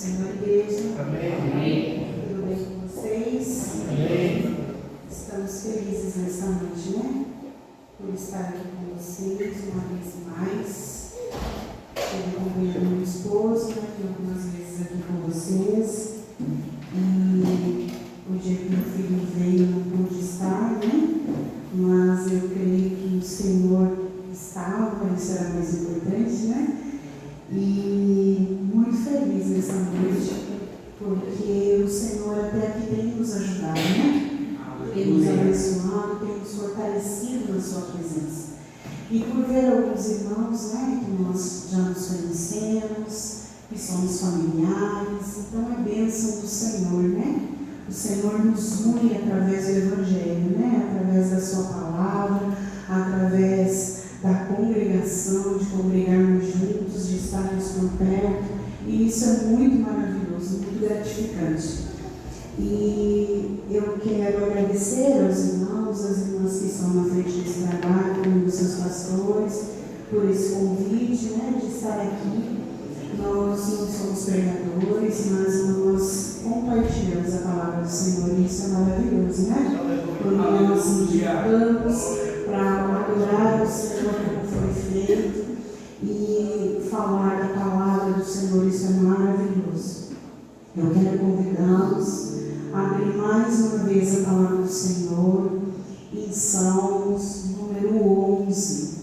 Senhor, igreja. Amém. Tudo bem com vocês? Amém. Estamos felizes nessa noite, né? Por estar aqui com vocês uma vez mais. Estive acompanhando meu esposo, né? Fui algumas vezes aqui com vocês. E o dia que meu filho veio não pude estar, né? Mas eu creio que o Senhor estava, isso era mais importante, né? E muito feliz nessa noite, porque o Senhor até aqui tem nos ajudado, né? Tem nos abençoado, tem nos fortalecido na sua presença. E por ver alguns irmãos, né, que nós já nos conhecemos, que somos familiares, então é bênção do Senhor, né? O Senhor nos une através do Evangelho, né? Através da sua palavra, através da congregação, de congregarmos juntos, de estarmos por perto, e isso é muito maravilhoso, muito gratificante. E eu quero agradecer aos irmãos, às irmãs que estão na frente desse trabalho, como os seus pastores, por esse convite, né, de estar aqui. Nós não somos pregadores, mas nós compartilhamos a palavra do Senhor, e isso é maravilhoso, né? Quando nós nos juntamos para adorar o Senhor como foi feito e falar da palavra do Senhor, isso é maravilhoso. Eu quero convidá-los a abrir mais uma vez a palavra do Senhor em Salmos número 11.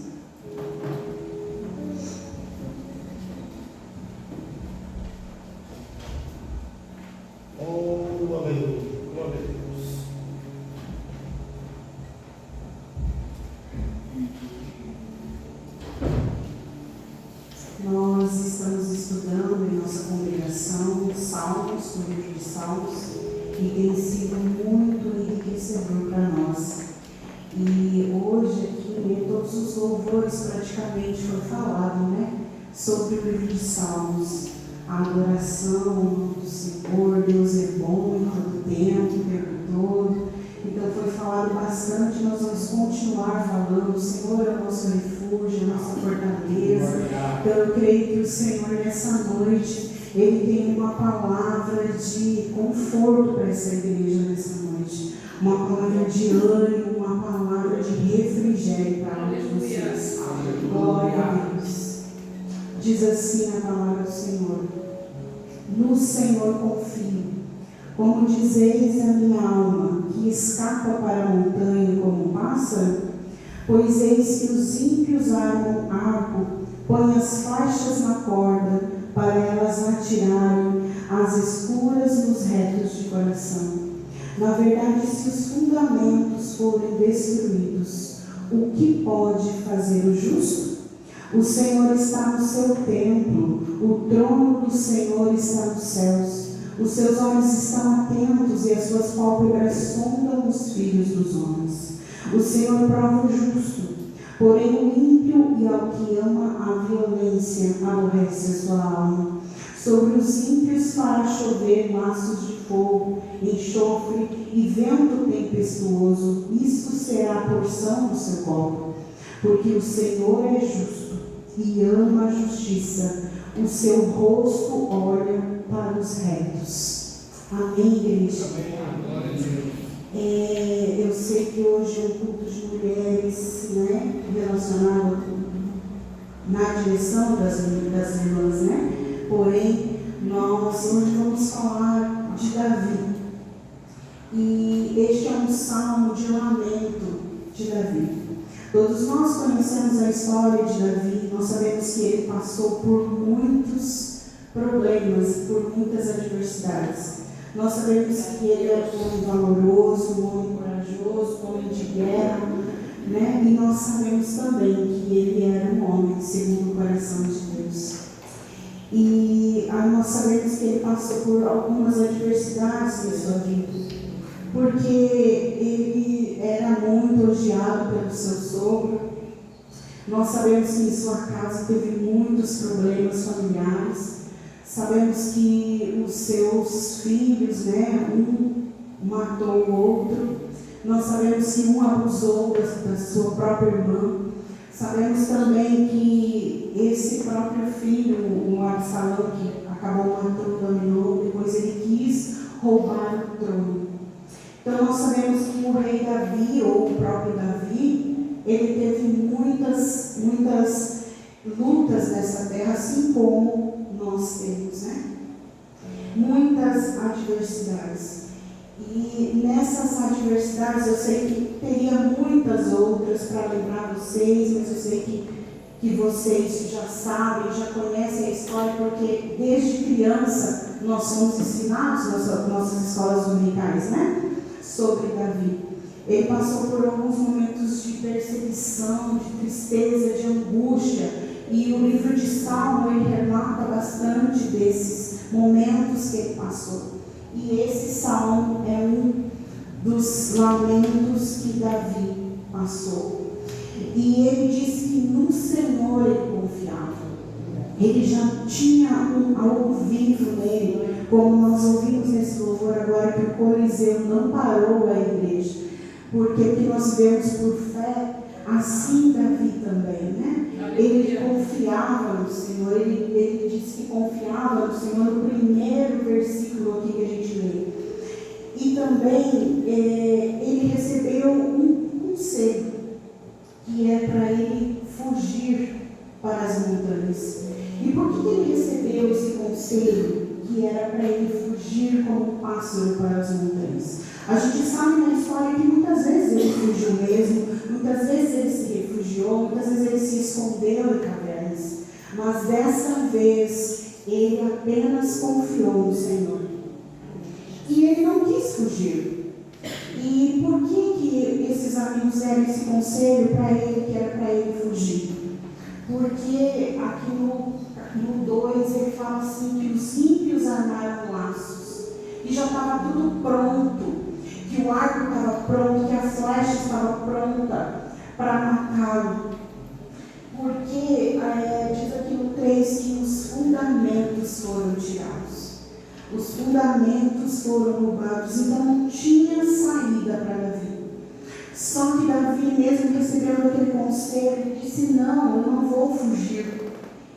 Oh, aleluia, glória a Deus. Nós estamos estudando em nossa congregação Salmos, o livro de Salmos, e tem sido muito enriquecedor para nós. E hoje aqui, todos os louvores praticamente foi falado, né, sobre o livro de Salmos. A adoração do Senhor, Deus é bom em todo tempo, o tempo todo. Então foi falado bastante, nós vamos continuar falando. O Senhor é o nosso refúgio, a nossa fortaleza. Então eu creio que o Senhor nessa noite, Ele tem uma palavra de conforto para essa igreja nessa noite. Uma palavra de ânimo, uma palavra de refrigério para vocês. Glória a Deus. Diz assim a palavra do Senhor: no Senhor confio, como dizeis a minha alma, que escapa para a montanha como um pássaro, pois eis que os ímpios armam arco, põem as faixas na corda, para elas atirarem as escuras nos retos de coração. Na verdade, se os fundamentos forem destruídos, o que pode fazer o justo? O Senhor está no seu templo, o trono do Senhor está nos céus. Os seus olhos estão atentos e as suas pálpebras sondam os filhos dos homens. O Senhor prova o justo, porém o ímpio e ao que ama a violência aborrece a sua alma. Sobre os ímpios fará chover laços de fogo, enxofre e vento tempestuoso. Isso será a porção do seu copo, porque o Senhor é justo e ama a justiça, o seu rosto olha para os retos. Amém, igreja? Eu sei que hoje é um culto de mulheres, né, relacionado na direção das irmãs, né? Porém, nós hoje vamos falar de Davi. E este é um salmo de lamento de Davi. Todos nós conhecemos a história de Davi, nós sabemos que ele passou por muitos problemas, por muitas adversidades. Nós sabemos que ele era um homem valoroso, um homem corajoso, um homem de guerra, né? E nós sabemos também que ele era um homem segundo o coração de Deus. E nós sabemos que ele passou por algumas adversidades na sua vida, porque ele era muito odiado pelo seu sogro. Nós sabemos que em sua casa teve muitos problemas familiares. Sabemos que os seus filhos, né, um matou o outro. Nós sabemos que um abusou da sua própria irmã. Sabemos também que esse próprio filho, o Absalão, que acabou matando Aminon, depois ele quis roubar o trono. Então nós sabemos que o rei Davi, ou o próprio Davi, ele teve muitas lutas nessa terra, assim como nós temos, né? Muitas adversidades. E nessas adversidades, eu sei que teria muitas outras para lembrar vocês, mas eu sei que vocês já sabem, já conhecem a história, porque desde criança nós somos ensinados nas nossas escolas dominicais, né? Sobre Davi. Ele passou por alguns momentos de perseguição, de tristeza, de angústia, e o livro de Salmo ele relata bastante desses momentos que ele passou. E esse salmo é um dos lamentos que Davi passou. E ele diz que no Senhor ele confiava. Ele já tinha algo vivo nele, como nós ouvimos nesse louvor agora, que o Coliseu não parou a igreja, porque o que nós vemos por fé, assim Davi também, né? Ele confiava no Senhor, ele disse que confiava no Senhor no primeiro versículo aqui que a gente lê. E também ele recebeu um conselho, que é para ele fugir para as montanhas. E por que ele recebeu esse conselho, que era para ele fugir como um pássaro para as montanhas? A gente sabe na história que muitas vezes ele fugiu mesmo, muitas vezes ele se refugiou, muitas vezes ele se escondeu em cavernas, mas dessa vez ele apenas confiou no Senhor. E ele não quis fugir. E por que esses amigos deram esse conselho para ele, que era para ele fugir? Porque aqui no 2 ele fala assim, que os ímpios armaram laços, e já estava tudo pronto, que o arco estava pronto, que a flecha estava pronta para matá-lo. Porque diz aqui no 3 que os fundamentos foram tirados, os fundamentos foram roubados, então não tinha saída para Davi. Só que Davi, mesmo recebendo aquele conselho, ele disse: não, eu não vou fugir,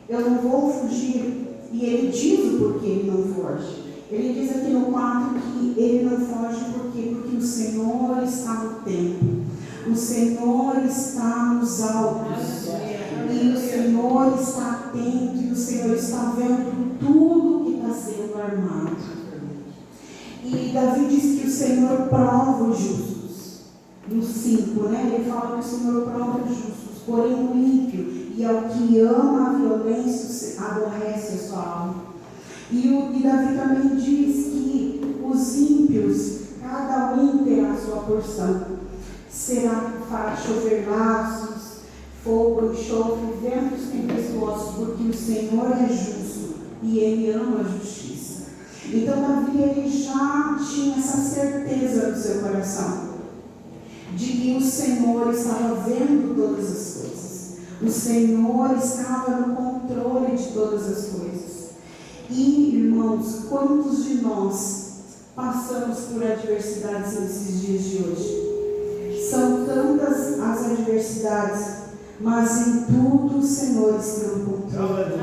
eu não vou fugir. E ele diz o porquê ele não foge. Ele diz aqui no 4 que ele não foge porque o Senhor está no templo, o Senhor está nos altos, e o Senhor está atento, e o Senhor está vendo tudo que está sendo armado. E Davi diz que o Senhor prova os justos. No 5, né? Ele fala que o Senhor prova os justos, porém o ímpio e ao que ama a violência aborrece a sua alma. E Davi também diz que os ímpios, cada um terá a sua porção. Será que fará chover laços, fogo, enxofre, ventos tempestuosos, porque o Senhor é justo e Ele ama a justiça. Então Davi ele já tinha essa certeza no seu coração, de que o Senhor estava vendo todas as coisas. O Senhor estava no controle de todas as coisas. E, irmãos, quantos de nós passamos por adversidades nesses dias de hoje? São tantas as adversidades, mas em tudo o Senhor está no controle.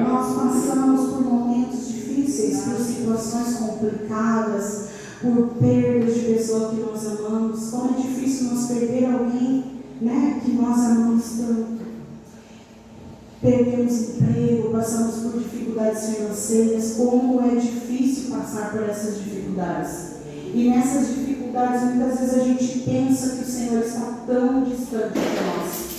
Nós passamos por momentos difíceis, por situações complicadas, por perdas de pessoas que nós amamos. Como é difícil nós perder alguém, né, que nós amamos tanto. Perdemos emprego, passamos por dificuldades financeiras. Como é difícil passar por essas dificuldades. E nessas dificuldades, muitas vezes a gente pensa que o Senhor está tão distante de nós.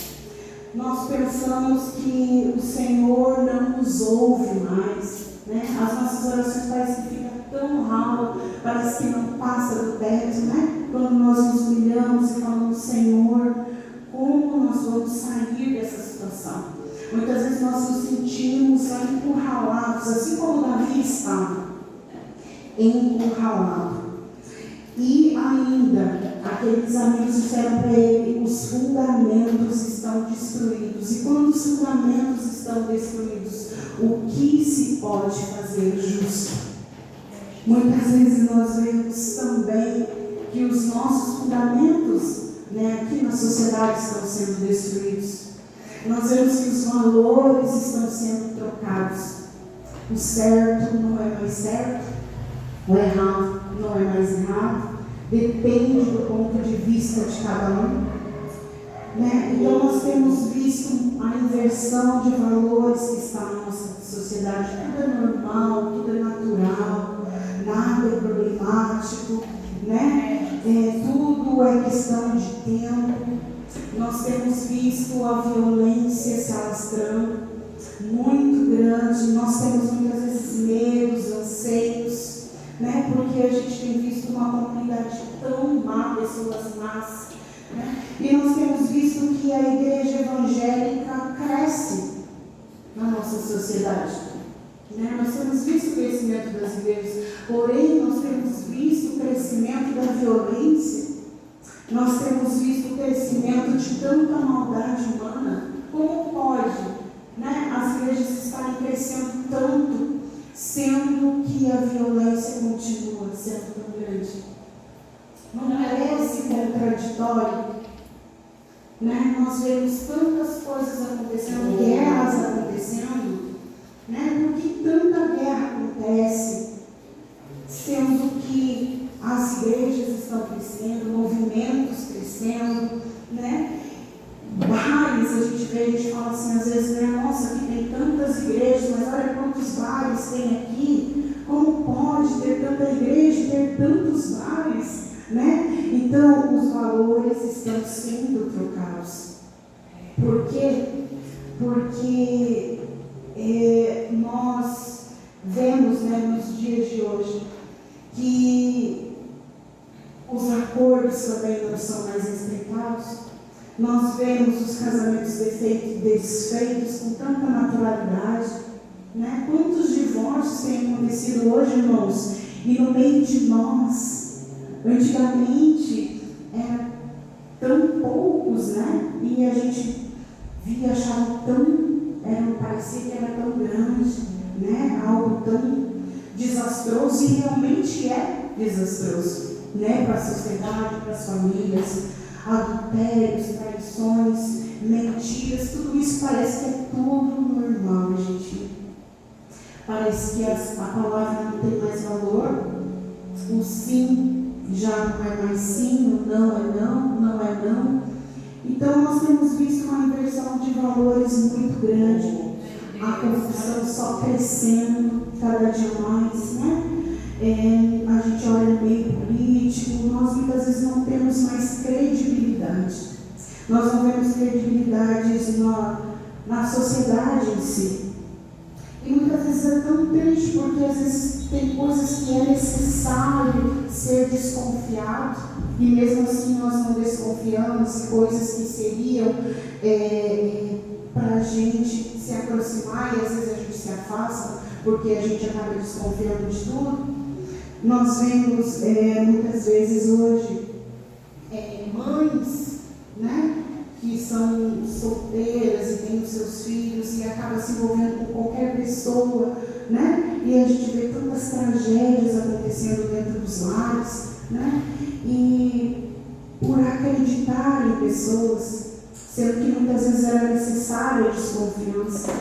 Nós pensamos que o Senhor não nos ouve mais, né? As nossas orações parecem que ficam tão ralo, parece que não passa do teto, né? Quando nós nos humilhamos e falamos: Senhor, como nós vamos sair dessa situação? Muitas vezes nós nos sentimos encurralados, assim como Davi estava encurralado. E ainda, aqueles amigos disseram para ele: os fundamentos estão destruídos. E quando os fundamentos estão destruídos, o que se pode fazer justo? Muitas vezes nós vemos também que os nossos fundamentos, né, aqui na sociedade estão sendo destruídos. Nós vemos que os valores estão sendo trocados. O certo não é mais certo, o errado não é mais errado, depende do ponto de vista de cada um. Né? Então nós temos visto a inversão de valores que está na nossa sociedade. Tudo é normal, tudo é natural, nada é problemático, né? Tudo é questão de tempo. Nós temos visto a violência se alastrando, muito grande. Nós temos muitas vezes medos, anseios, né? Porque a gente tem visto uma comunidade tão má, pessoas más. E nós temos visto que a igreja evangélica cresce na nossa sociedade. Nós temos visto o crescimento das igrejas, porém nós temos visto o crescimento da violência, nós temos visto o crescimento de tanta maldade humana. Como pode, as igrejas estarem crescendo tanto, sendo que a violência continua sendo tão grande? Não parece contraditório? Nós vemos tantas coisas acontecendo, guerras acontecendo, por que tanta guerra acontece, sendo que as igrejas estão crescendo, movimentos crescendo, bares, a gente fala assim, às vezes, nossa, aqui tem tantas igrejas, mas olha quantos bares tem aqui, como pode ter tanta igreja e ter tantos bares? Então, os valores estão sendo trocados. Por quê? Porque nós vemos, nos dias de hoje, que os acordos também não são mais respeitados. Nós vemos os casamentos desfeitos com tanta naturalidade. Quantos divórcios têm acontecido hoje, irmãos? E no meio de nós, antigamente, eram tão poucos, e a gente via, achava parecia que era tão grande, algo tão desastroso, e realmente é desastroso, para a sociedade, para as famílias, adultérios, traições, mentiras, tudo isso parece que é tudo normal, gente. Parece que a palavra não tem mais valor, o sim já não é mais sim, o não é não, não é não. Então nós temos visto uma inversão de valores muito grande, a confusão só crescendo cada dia mais, a gente olha no meio político, nós muitas vezes não temos mais credibilidade. Nós não temos credibilidade na sociedade em si. E muitas vezes é tão triste, porque às vezes tem coisas que é necessário ser desconfiado, e mesmo assim nós não desconfiamos, coisas que seriam para a gente se aproximar, e às vezes a gente se afasta, porque a gente acaba desconfiando de tudo. Nós vemos muitas vezes hoje mães, que são solteiras e têm os seus filhos e acabam se envolvendo com qualquer pessoa, e a gente vê tantas tragédias acontecendo dentro dos lares, e por acreditar em pessoas, sendo que muitas vezes era necessária a desconfiança.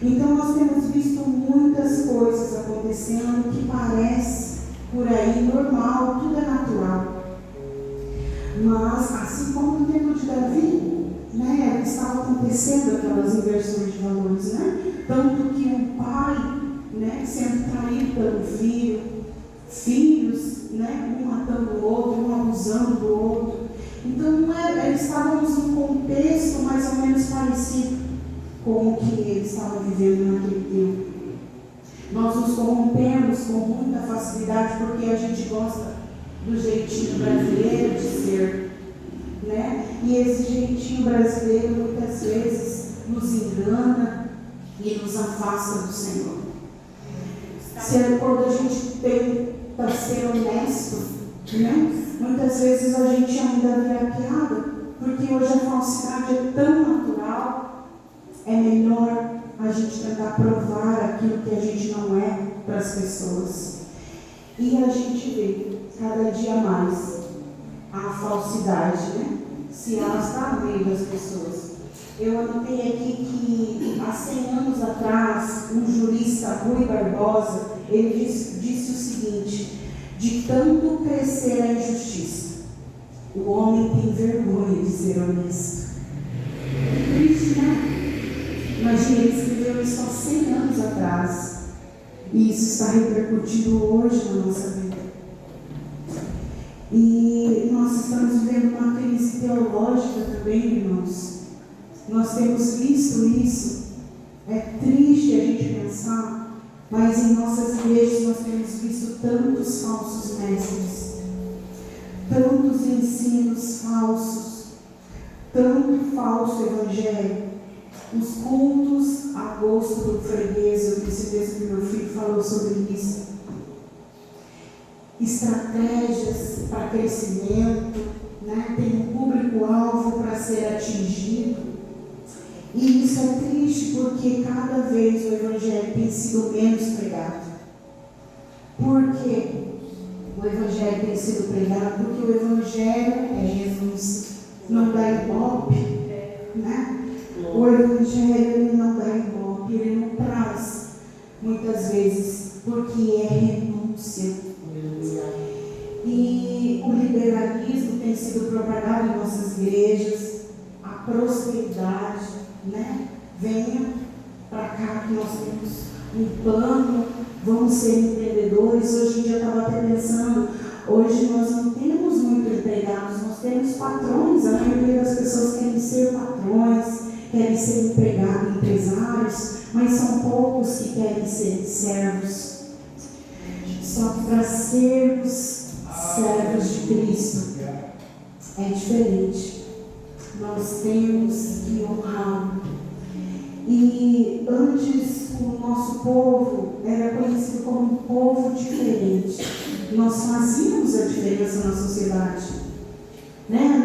Então nós temos visto muitas coisas acontecendo que parece por aí normal, tudo é natural. Mas, assim como no tempo de Davi, estava acontecendo aquelas inversões de valores, tanto que um pai, sendo traído pelo filho, filhos, um matando o outro, um abusando do outro. Então, estávamos num contexto mais ou menos parecido com o que eles estavam vivendo naquele tempo. Nós nos corrompemos com muita facilidade porque a gente gosta do jeitinho brasileiro de ser, e esse jeitinho brasileiro muitas vezes nos engana e nos afasta do Senhor. Quando a gente tenta ser honesto, muitas vezes a gente ainda vira piada, porque hoje a falsidade é tão natural, é melhor a gente tentar provar aquilo que a gente não é para as pessoas. E a gente vê cada dia mais a falsidade, se arrastar no meio das pessoas. Eu anotei aqui que há 100 anos atrás, um jurista, Rui Barbosa, ele disse o seguinte: de tanto crescer a injustiça, o homem tem vergonha de ser honesto. Triste, né? Imagina, ele escreveu isso há 100 anos atrás. E isso está repercutindo hoje na nossa vida. E nós estamos vivendo uma crise teológica também, irmãos. Nós temos visto isso. É triste a gente pensar, mas em nossas igrejas nós temos visto tantos falsos mestres, tantos ensinos falsos, tanto falso evangelho. Os cultos a gosto do freguês, eu disse mesmo que meu filho falou sobre isso. Estratégias para crescimento, né? Tem um público-alvo para ser atingido. E isso é triste porque cada vez o Evangelho tem sido menos pregado. Por quê? O Evangelho tem sido pregado porque o Evangelho é Jesus, não dá ibope, né? O Evangelho ele não dá ibope, ele não traz, muitas vezes, porque é renúncia. E o liberalismo tem sido propagado em nossas igrejas, a prosperidade, né? Venha para cá que nós temos um plano, vamos ser empreendedores. Hoje em dia eu estava até pensando, hoje nós não temos muito empregados, nós temos patrões. A maioria das pessoas querem ser patrões, querem ser empresários, mas são poucos que querem ser servos. Só que para sermos servos de Cristo é diferente. Nós temos que honrar. E antes o nosso povo era conhecido como um povo diferente. Nós fazíamos a diferença na sociedade, né?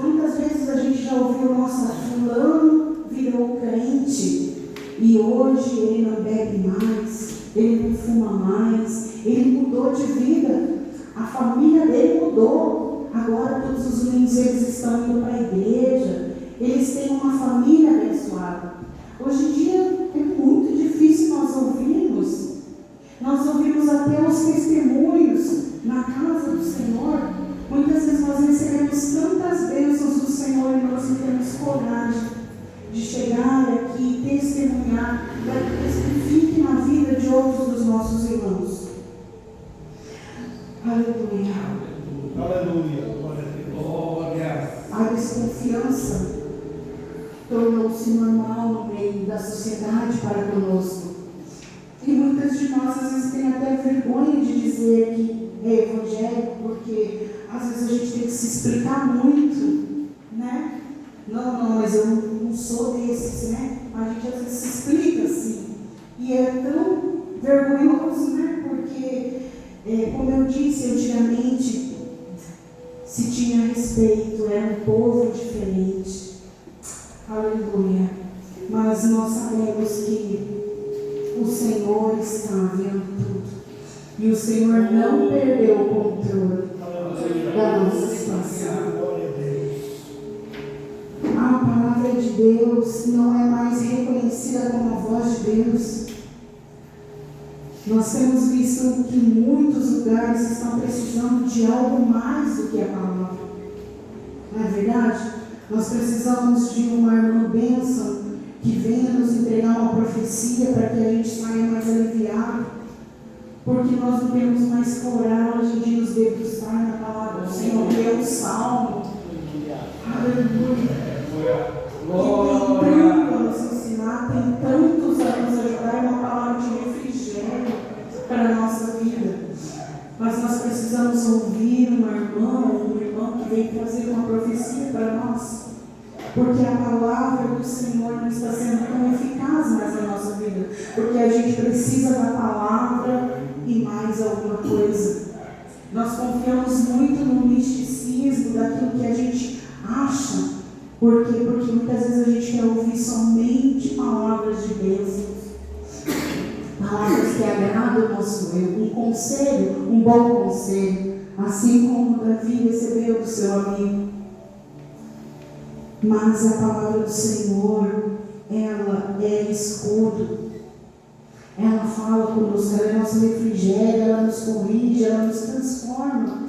Muitas vezes a gente já ouviu: nossa, fulano virou crente e hoje ele não bebe mais, ele não fuma mais, ele mudou de vida, a família dele mudou, agora todos os domingos eles estão indo para a igreja, eles têm uma família abençoada. Hoje em dia é muito difícil nós ouvimos até os testemunhos na casa do Senhor. Muitas vezes nós recebemos tantas bênçãos do Senhor e nós não temos coragem de chegar aqui e testemunhar para que testifique na vida de outros dos nossos irmãos. Aleluia. Aleluia. Glória. A desconfiança tornou-se normal no meio da sociedade para conosco. E muitas de nós às vezes têm até vergonha de dizer que é evangélico, porque às vezes a gente tem que se explicar muito, né? Não, mas eu não sou desses, né? A gente às vezes se explica assim. E é tão vergonhoso, né? Porque, como eu disse antigamente, se tinha respeito, era um povo diferente. Aleluia. Mas nós sabemos que o Senhor está vendo tudo. E o Senhor não perdeu o controle da nossa situação. A palavra de Deus não é mais reconhecida como a voz de Deus. Nós temos visto que muitos lugares estão precisando de algo mais do que a palavra. Não é verdade? Nós precisamos de uma irmã bênção que venha nos entregar uma profecia para que a gente saia mais aliviado, porque nós não temos mais coragem de nos debruçar na palavra do Senhor, que é um salmo. Aleluia. Que tem tanto a nos ensinar, tem tantos a nos ajudar, é uma palavra de refrigério para a nossa vida. Mas nós precisamos ouvir uma irmã ou um irmão que vem trazer uma profecia para nós, porque a palavra do Senhor não está sendo tão eficaz mais na nossa vida, porque a gente precisa da palavra e mais alguma coisa. Nós confiamos muito no misticismo daquilo que a gente acha. Por quê? Porque muitas vezes a gente quer ouvir somente palavras de bênçãos, palavras que agradam o nosso eu, um conselho, um bom conselho, assim como Davi recebeu do seu amigo. Mas a palavra do Senhor, ela é escudo. Ela fala conosco, ela é nosso refrigério, ela nos corrige, ela nos transforma.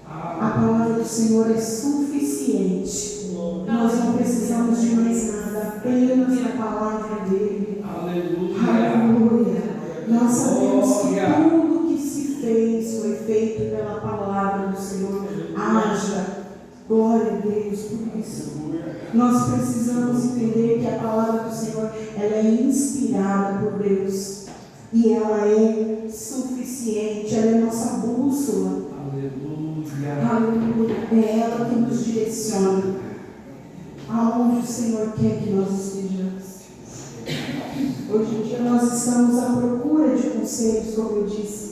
A palavra do Senhor é suficiente. Nós não precisamos de mais nada, apenas a palavra dele. Aleluia. Nós sabemos que tudo que se fez foi feito pela palavra do Senhor. Haja. Glória a Deus por isso. Nós precisamos entender que a palavra do Senhor, ela é inspirada por Deus. E ela é suficiente, ela é nossa bússola. Aleluia. É ela que nos direciona aonde o Senhor quer que nós estejamos. Hoje em dia nós estamos à procura de conselhos, como eu disse.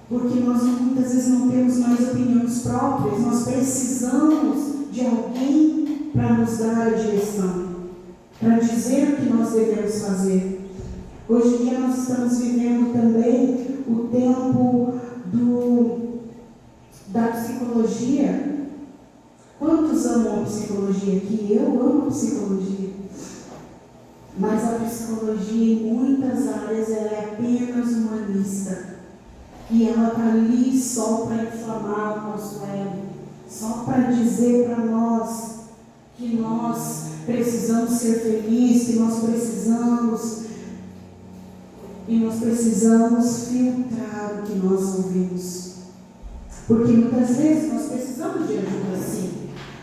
Porque nós muitas vezes não temos mais opiniões próprias, nós precisamos de alguém para nos dar a direção, para dizer o que nós devemos fazer. Hoje em dia nós estamos vivendo também o tempo da psicologia. Quantos amam a psicologia aqui? Eu amo a psicologia. Mas a psicologia em muitas áreas ela é apenas humanista. E ela está ali só para inflamar o nosso ego, só para dizer para nós que nós precisamos ser felizes, que nós precisamos filtrar o que nós ouvimos. Porque muitas vezes nós precisamos de ajuda, sim.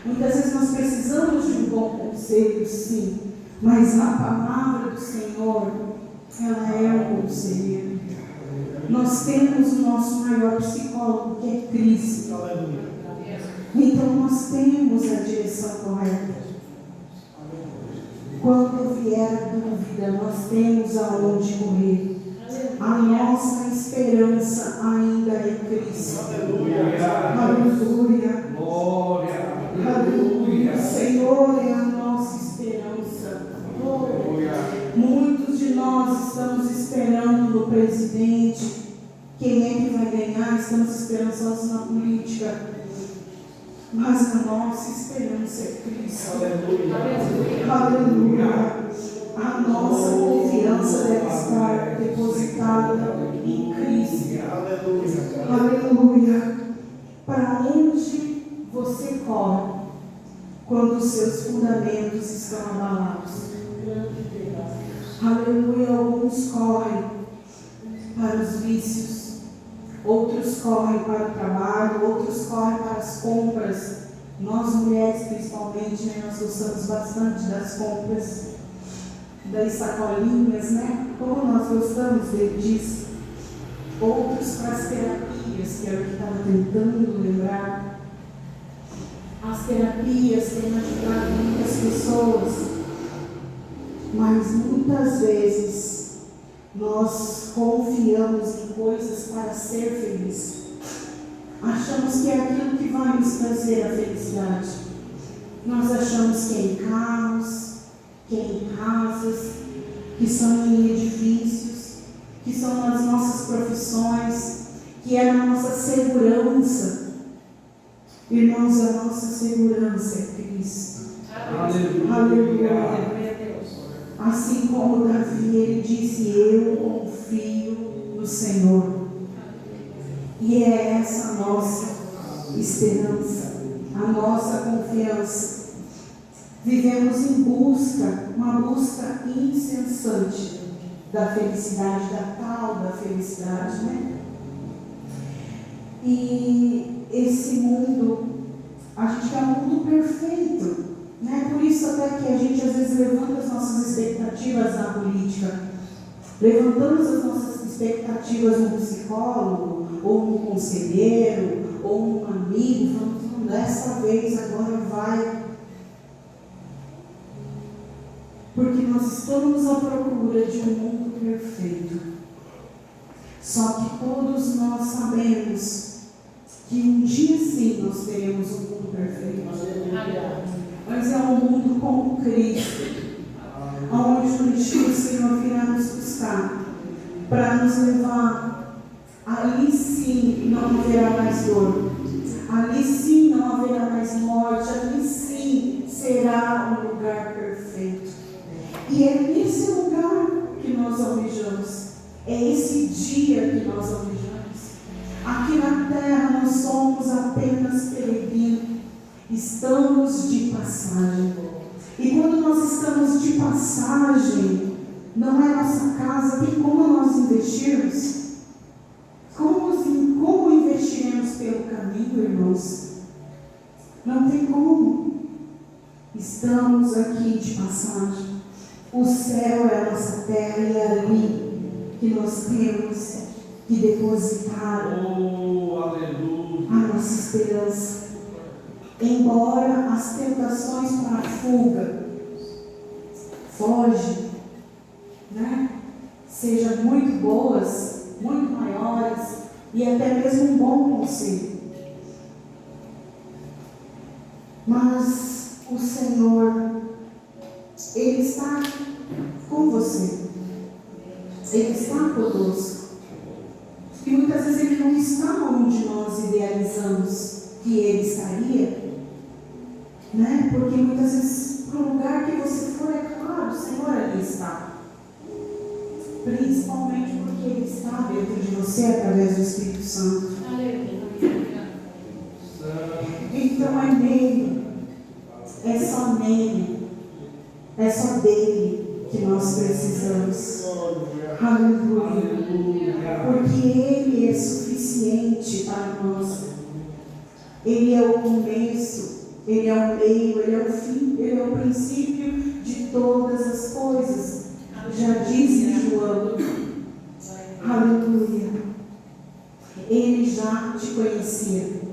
Muitas vezes nós precisamos de um bom conselho, sim. Mas a palavra do Senhor, ela é um conselheiro. Nós temos o nosso maior psicólogo, que é Cristo. Então nós temos a direção correta. Quando vier a dúvida, nós temos aonde correr. A nossa esperança ainda é Cristo. Aleluia. Aleluia. O Senhor é a nossa esperança. Muitos de nós estamos esperando no presidente quem é que vai ganhar, estamos esperançosos na política, mas a nossa esperança é Cristo. Aleluia. A nossa confiança deve estar depositada em Cristo. Aleluia. Para onde você corre quando os seus fundamentos estão abalados? Aleluia. Alguns correm para os vícios, outros correm para o trabalho, outros correm para as compras. Nós mulheres principalmente, né, nós gostamos bastante das compras, das sacolinhas, né? Como nós gostamos disso. Outros para as terapias, que é o que estava tentando lembrar. As terapias têm ajudado muitas pessoas, mas muitas vezes nós confiamos em coisas para ser feliz. Achamos que é aquilo que vai nos trazer a felicidade. Nós achamos que é em carros, que é em casas, que são em edifícios, que são nas nossas profissões, que é na nossa segurança. Irmãos, a nossa segurança é Cristo. Aleluia. Assim como Davi, ele disse: eu confio no Senhor. E é essa a nossa esperança, a nossa confiança. Vivemos em busca, uma busca incessante da felicidade, da tal da felicidade, né? E esse mundo, a gente quer um mundo perfeito, né? Por isso até que a gente às vezes levanta as nossas expectativas na política, levantamos as nossas expectativas num psicólogo, ou num conselheiro, ou num amigo, falando: dessa vez agora vai. Porque nós estamos à procura de um mundo perfeito. Só que todos nós sabemos que um dia sim nós teremos um mundo perfeito. Mas é um mundo com Cristo, onde o Senhor virá nos buscar para nos levar. Ali sim não haverá mais dor. ali sim não haverá mais morte, ali sim será um lugar perfeito. E é nesse lugar que nós almejamos, é esse dia que nós almejamos. Aqui na terra nós somos apenas peregrinos, estamos de passagem. E quando nós estamos de passagem, não é nossa casa, tem como nós investirmos? Como investiremos pelo caminho, irmãos? Não tem como. Estamos aqui de passagem. O céu é a nossa terra e é ali que nós temos que depositar a nossa esperança. Embora as tentações para a fuga, foge, né? Sejam muito boas, muito maiores e até mesmo um bom conselho. Mas o Senhor, Ele está com você. Ele está conosco. E muitas vezes Ele não está onde nós idealizamos que Ele estaria, né? Porque muitas vezes, para o lugar que você for, é claro, o Senhor ali está. Principalmente porque Ele está dentro de você através do Espírito Santo. Então é nele, é só nele, é só dele que nós precisamos. Aleluia. Porque Ele é suficiente para nós. Ele é o começo, Ele é o meio, Ele é o fim, Ele é o princípio de todas as coisas. Já disse João. Aleluia. Ele já te conhecia.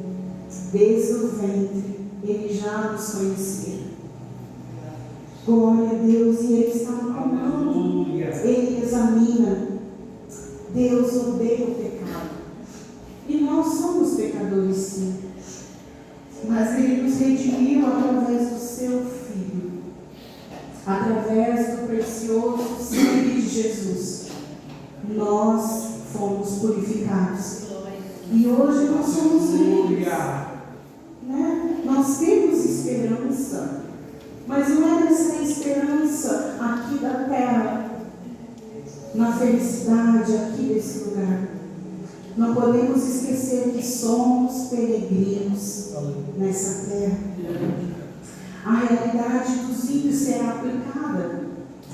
Desde o ventre, Ele já nos conhecia. Glória a Deus. E Ele está no comando. Ele examina. Deus odeia o pecado. E nós somos pecadores, sim. Mas Ele nos redimiu através do Seu Filho. Através do precioso sangue de Jesus. Nós fomos purificados. E hoje nós somos livres. Né? Nós temos esperança. Mas não é nessa esperança aqui da terra, na felicidade aqui desse lugar. Não podemos esquecer que somos peregrinos nessa terra. A realidade dos ímpios será aplicada.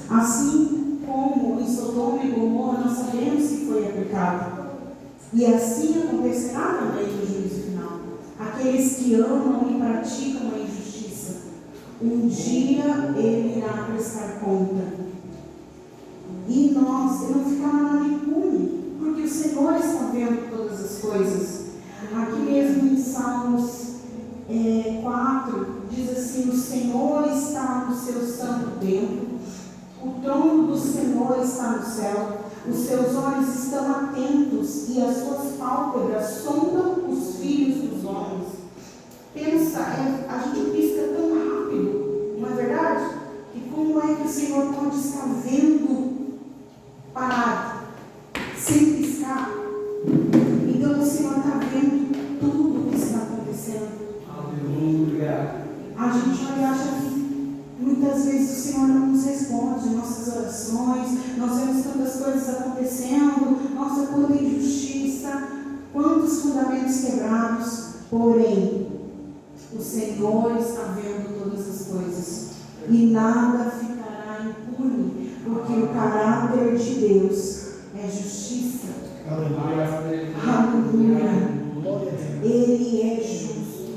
Assim como em Sodoma e Gomorra nós sabemos que foi aplicado. E assim acontecerá também no juízo final. Aqueles que amam e praticam a injustiça, um dia Ele irá prestar conta. E nós, Ele não ficará nada impune, porque o Senhor está vendo todas as coisas. Aqui mesmo em Salmos 4, diz assim: o Senhor está no seu santo templo, o trono do Senhor está no céu, os seus olhos estão atentos e as suas pálpebras sondam os filhos dos homens. Pensa, a gente pisca tão rápido, não é verdade? E como é que o Senhor pode estar vendo parado, sem piscar? Então o Senhor está vendo tudo o que está acontecendo. Aleluia. A gente acha que muitas vezes o Senhor não nos responde nossas orações, nós vemos tantas coisas acontecendo, nossa quanta injustiça, quantos fundamentos quebrados, porém, o Senhor está vendo todas as coisas e nada ficará impune, porque o caráter de Deus é justiça. Aleluia. Aleluia. Ele é justo.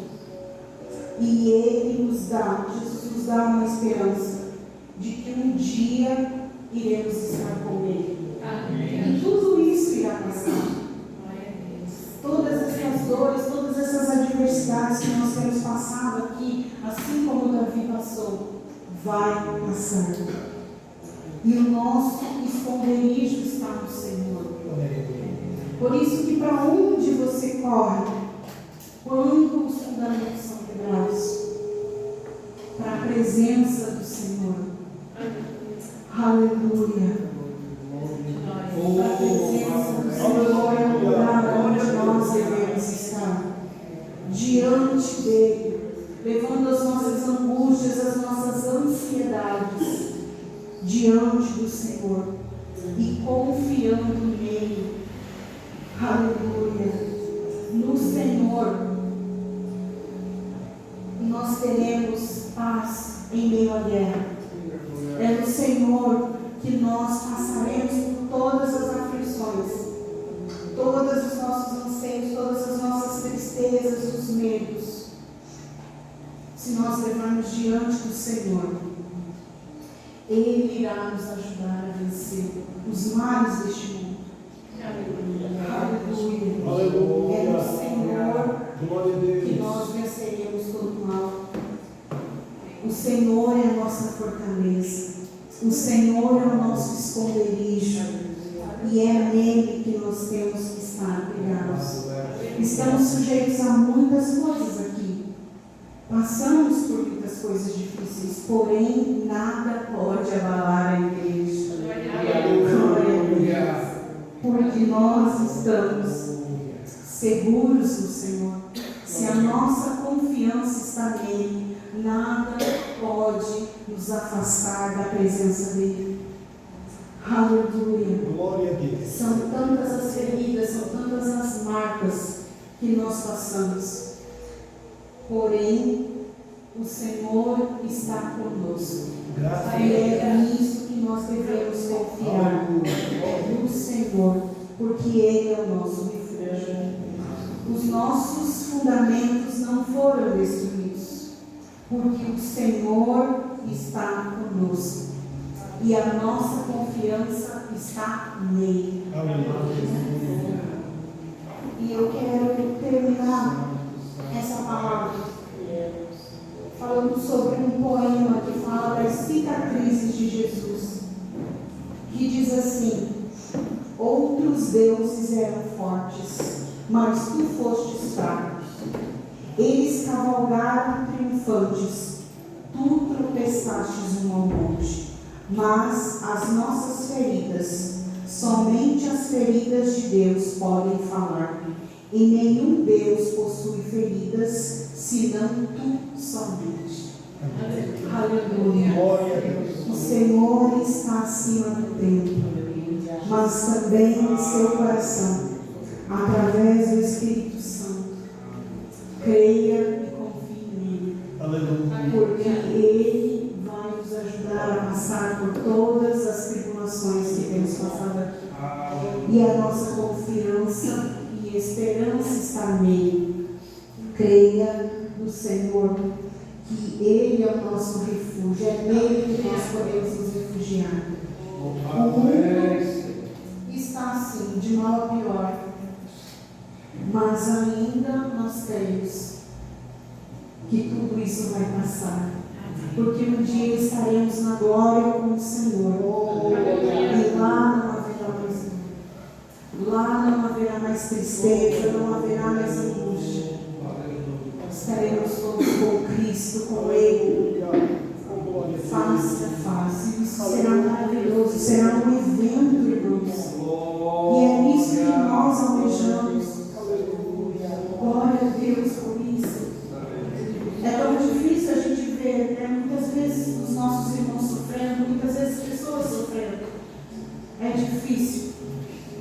E Ele nos dá, Jesus nos dá uma esperança de que um dia iremos estar com Ele. E tudo isso irá passar. Todas essas dores, todas essas adversidades que nós temos passado aqui, assim como Davi passou, vai passar. E o nosso esconderijo está no Senhor. Por isso que para onde você corre, quando os fundamentos são quebrados? Para a presença do Senhor. Aleluia. Para a presença do Senhor é o lugar onde nós devemos estar. Diante diante do Senhor e confiando nele. Aleluia. No Senhor nós teremos paz em meio à guerra. É no Senhor que nós passaremos por todas as aflições, todos os nossos anseios, todas as nossas tristezas, os medos. Se nós levarmos diante do Senhor, Ele irá nos ajudar a vencer os males deste mundo. Aleluia. Aleluia. É no Senhor Glória a Deus. que nós venceremos todo mal. O Senhor é a nossa fortaleza. O Senhor é o nosso esconderijo. E é nele que nós temos que estar ligados. Estamos sujeitos a muitas coisas aqui. Passamos por muitas coisas difíceis, porém nada pode abalar a igreja. Glória a Deus. Porque nós estamos seguros no Senhor. Se a nossa confiança está nele, nada pode nos afastar da presença dele. Aleluia. Glória a Deus. São tantas as feridas, são tantas as marcas que nós passamos. Porém, o Senhor está conosco. Graças a E Deus. é nisso que nós devemos confiar. No Senhor, porque Ele é o nosso refúgio. Os nossos fundamentos não foram destruídos, porque o Senhor está conosco. E a nossa confiança está nele. E eu quero terminar essa palavra falando sobre um poema que fala das cicatrizes de Jesus, que diz assim: outros deuses eram fortes, mas tu fostes fraco. Eles cavalgaram triunfantes, tu tropeçastes no monte. Mas as nossas feridas, somente as feridas de Deus podem falar. E nenhum Deus possui feridas, senão tu somente. Aleluia. Glória a Deus. O Senhor está acima do templo, mas também em seu coração, através do Espírito Santo. Creia e confie nele, Aleluia. porque Ele vai nos ajudar a passar por todas as tribulações que temos passado aqui. E a nossa confiança e esperança está nele. Creia no Senhor, que Ele é o nosso refúgio, é nele que nós podemos nos refugiar. O mundo está assim, de mal a pior, mas ainda nós cremos que tudo isso vai passar, porque um dia estaremos na glória com o Senhor, e lá não haverá mais dor, lá não haverá mais tristeza, não haverá mais angústia. Estaremos todos com Cristo, com Ele, face a face. Isso será maravilhoso, será um evento, irmãos. E é nisso que nós almejamos. Glória a Deus por isso. É tão difícil a gente ver, né? Muitas vezes os nossos irmãos sofrendo, muitas vezes pessoas sofrendo. É difícil,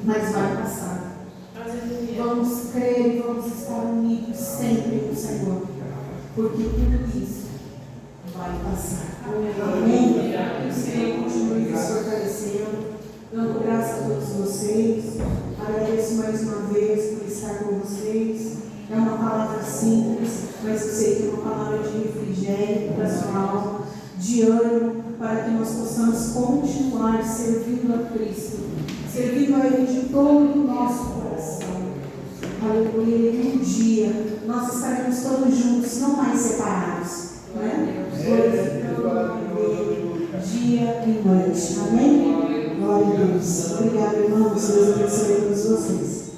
mas vai passar. Vamos crer e vamos estar unidos sempre no Senhor, porque tudo isso vai passar. Amém? Que o Senhor continue nos fortalecendo, dando graça a todos vocês. Agradeço mais uma vez por estar com vocês. É uma palavra simples, mas eu sei que é uma palavra de refrigério para a sua alma, de ânimo, para que nós possamos continuar servindo a Cristo, servindo a Ele de todo o nosso coração. Aleluia. E um dia nós estaremos todos juntos, não mais separados, né? Dia e noite. Amém? Glória a Deus. Obrigada, irmãos. Deus abençoe a todos vocês.